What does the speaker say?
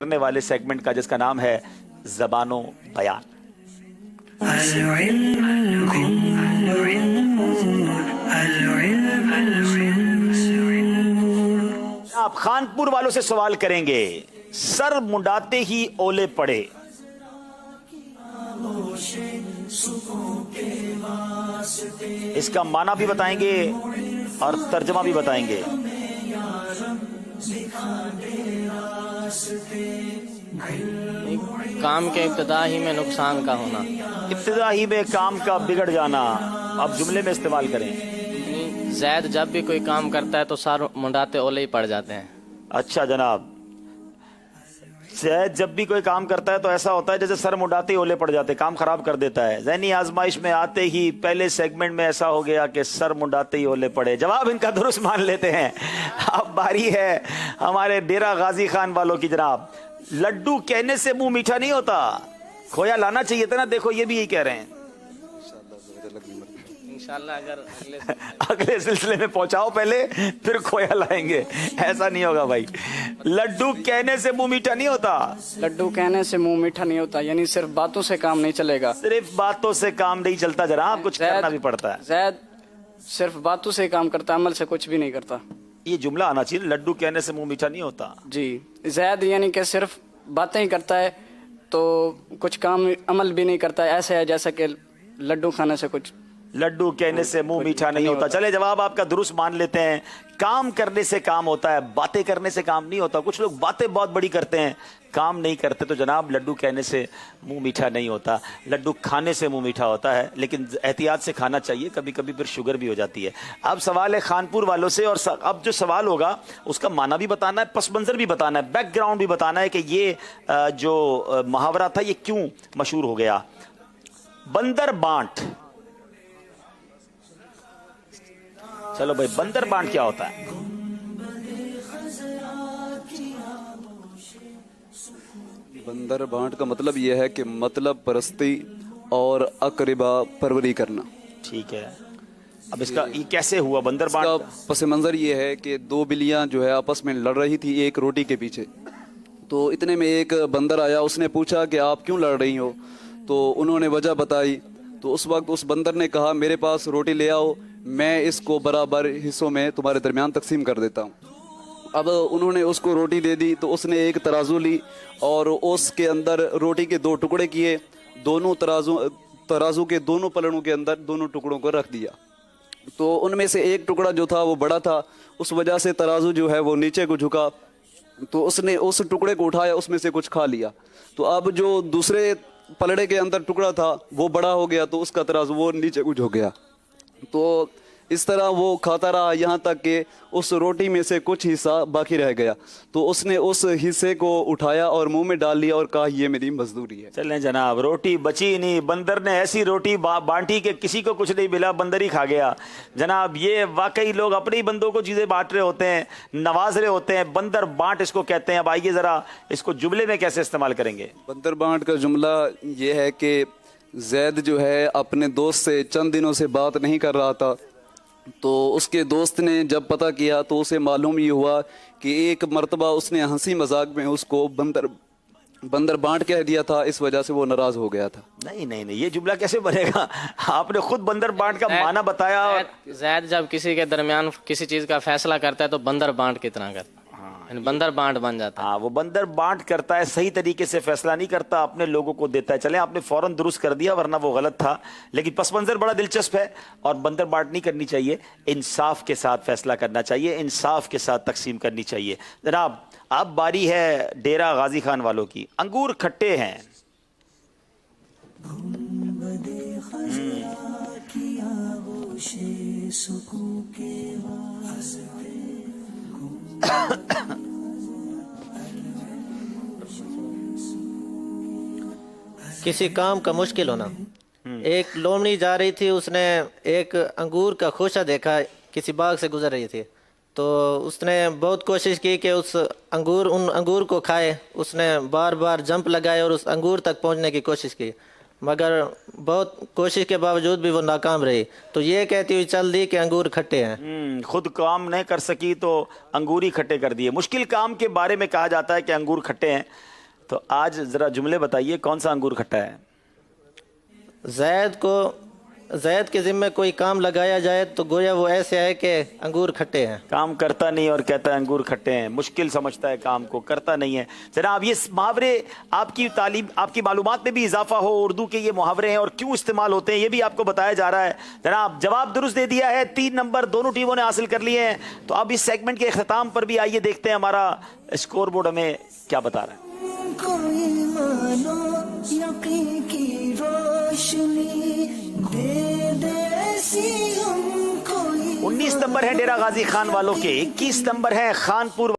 करने वाले सेगमेंट का जिसका नाम है ज़बानो बयान। आप खानपुर वालों से सवाल करेंगे, सर मुंडाते ही ओले पड़े, इसका माना भी बताएंगे और तर्जमा भी बताएंगे। काम के इब्तिदा ही में नुकसान का होना, इब्तिदा ही में काम का बिगड़ जाना। आप जुमले में इस्तेमाल करें। ज़ैद जब भी कोई काम करता है तो सर मुंडाते ओले ही पड़ जाते हैं। अच्छा जनाब, ज़ैद जब भी कोई काम करता है तो ऐसा होता है जैसे सर मुंडाते ही ओले पड़ जाते, काम खराब कर देता है। ज़हनी आजमाइश में आते ही पहले सेगमेंट में ऐसा हो गया कि सर मुंडाते ही ओले पड़े। जवाब इनका दुरुस्त मान लेते हैं। अब बारी है हमारे डेरा गाजी खान वालों की। जनाब, लड्डू कहने से मुंह मीठा नहीं होता, खोया लाना चाहिए था ना। देखो ये भी यही कह रहे हैं। इंशाल्लाह अगर अगले सिलसिले में पहुंचाओ पहले, फिर खोया लाएंगे। ऐसा नहीं होगा भाई। लड्डू कहने से मुंह मीठा नहीं होता। लड्डू कहने से मुंह मीठा नहीं होता, यानी सिर्फ बातों से काम नहीं चलेगा। सिर्फ बातों से काम नहीं चलता जनाब, कुछ करना भी पड़ता है। ज़ैद सिर्फ बातों से काम करता, अमल से कुछ भी नहीं करता। ये जुमला आना चाहिए, लड्डू कहने से मुंह मीठा नहीं होता। जी, ज़ैद यानी कि सिर्फ बातें ही करता है तो कुछ काम अमल भी नहीं करता है। ऐसे है जैसा कि लड्डू खाने से कुछ, लड्डू कहने से मुंह मीठा नहीं होता। चले, जवाब आपका दुरुस्त मान लेते हैं। काम करने से काम होता है, बातें करने से काम नहीं होता। कुछ लोग बातें बहुत बड़ी करते हैं, काम नहीं करते। तो जनाब लड्डू कहने से मुंह मीठा नहीं होता, लड्डू खाने से मुंह मीठा होता है, लेकिन एहतियात से खाना चाहिए, कभी कभी फिर शुगर भी हो जाती है। अब सवाल है खानपुर वालों से, और अब जो सवाल होगा उसका माना भी बताना है, पस मंज़र भी बताना है, बैकग्राउंड भी बताना है कि ये जो मुहावरा था ये क्यों मशहूर हो गया। बंदर बांट, चलो भाई, बंदर बांट क्या होता है? बंदर बांट का मतलब यह है कि मतलब परस्ती और अकरबा परवरी करना। ठीक है, अब इसका ये कैसे हुआ बंदर इसका बांट? पस मंजर ये है कि दो बिल्लियां जो है आपस में लड़ रही थी एक रोटी के पीछे। तो इतने में एक बंदर आया, उसने पूछा कि आप क्यों लड़ रही हो? तो उन्होंने वजह बताई। तो उस वक्त उस बंदर ने कहा, मेरे पास रोटी ले आओ, मैं इसको बराबर हिस्सों में तुम्हारे दरमियान तकसीम कर देता हूँ। अब उन्होंने उसको रोटी दे दी तो उसने एक तराजू ली और उसके अंदर रोटी के दो टुकड़े किए, दोनों तराजू के दोनों पलड़ों के अंदर दोनों टुकड़ों को रख दिया। तो उनमें से एक टुकड़ा जो था वो बड़ा था, उस वजह से तराजू जो है वो नीचे को झुका। तो उसने उस टुकड़े को उठाया, उसमें से कुछ खा लिया। तो अब जो दूसरे पलड़े के अंदर टुकड़ा था वो बड़ा हो गया, तो उसका तराजू वो नीचे को झुक गया। तो इस तरह वो खाता रहा यहाँ तक कि उस रोटी में से कुछ हिस्सा बाकी रह गया। तो उसने उस हिस्से को उठाया और मुंह में डाल लिया और कहा, ये मेरी मजदूरी है। चलें जनाब, रोटी बची नहीं, बंदर ने ऐसी रोटी बांटी कि किसी को कुछ नहीं मिला, बंदर ही खा गया। जनाब ये वाकई लोग अपने ही बंदों को चीज़ें बांट रहे होते हैं, नवाज रहे होते हैं। बंदर बांट इसको कहते हैं। अब आइए ज़रा इसको जुमले में कैसे इस्तेमाल करेंगे। बंदर बांट का जुमला ये है कि ज़ैद जो है अपने दोस्त से चंद दिनों से बात नहीं कर रहा था। तो उसके दोस्त ने जब पता किया तो उसे मालूम ये हुआ कि एक मर्तबा उसने हंसी मजाक में उसको बंदर बांट कह दिया था, इस वजह से वो नाराज हो गया था। नहीं नहीं नहीं, ये जुमला कैसे बनेगा? आपने खुद बंदर बांट का माना बताया। और ज़ैद जब किसी के दरमियान किसी चीज़ का फैसला करता है तो बंदर बांट की तरह करता है, यानी बंदर बांट बन जाता है। हाँ, वो बंदर बांट करता है, सही तरीके से फैसला नहीं करता, अपने लोगों को देता है। चले, आपने फौरन दुरुस्त कर दिया, वरना वो गलत था। लेकिन पस मंजर बड़ा दिलचस्प है। और बंदर बांट नहीं करनी चाहिए, इंसाफ के साथ फैसला करना चाहिए, इंसाफ के साथ तकसीम करनी चाहिए। जनाब अब बारी है डेरा गाजी खान वालों की। अंगूर खट्टे हैं, किसी काम का मुश्किल होना। एक लोमड़ी जा रही थी, उसने एक अंगूर का खोशा देखा, किसी बाग से गुजर रही थी। तो उसने बहुत कोशिश की कि उन अंगूर को खाए। उसने बार बार जंप लगाए और उस अंगूर तक पहुंचने की कोशिश की, मगर बहुत कोशिश के बावजूद भी वो नाकाम रही। तो ये कहती हुई चल दी कि अंगूर खट्टे हैं। खुद काम नहीं कर सकी तो अंगूर ही खट्टे कर दिए। मुश्किल काम के बारे में कहा जाता है कि अंगूर खट्टे हैं। تو آج ذرا جملے بتائیے کون سا انگور کھٹا ہے؟ زید کے ذمے کوئی کام لگایا جائے تو گویا وہ ایسے ہے کہ انگور کھٹے ہیں. کام کرتا نہیں اور کہتا ہے انگور کھٹے ہیں. مشکل سمجھتا ہے کام کو, کرتا نہیں ہے. جناب یہ محاورے آپ کی تعلیم, آپ کی معلومات میں بھی اضافہ ہو, اردو کے یہ محاورے ہیں اور کیوں استعمال ہوتے ہیں یہ بھی آپ کو بتایا جا رہا ہے. جناب جواب درست دے دیا ہے, 3 نمبر دونوں ٹیموں نے حاصل کر لیے ہیں. تو اب اس سیگمنٹ کے اختتام پر بھی آئیے دیکھتے ہیں ہمارا اسکور بورڈ ہمیں کیا بتا رہا ہے. کوئی مانو یقین کی روشنی دے دے سی ہم کوئی. 19 نمبر ہے ڈیرہ غازی خان والوں کے, 21 نمبر ہے خانپور